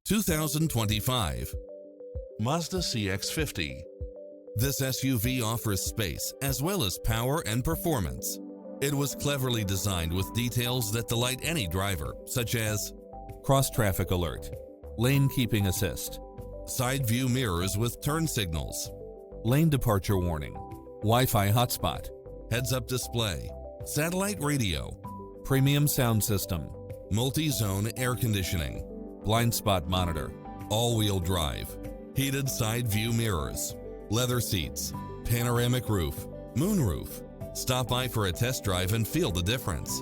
2025 Mazda CX-50. This SUV offers space as well as power and performance. It was cleverly designed with details that delight any driver, such as cross-traffic alert, lane keeping assist, side view mirrors with turn signals, lane departure warning, Wi-Fi hotspot, heads-up display, satellite radio, premium sound system, multi-zone air conditioning, blind spot monitor, all-wheel drive, heated side view mirrors, leather seats, panoramic roof, moonroof. Stop by for a test drive and feel the difference.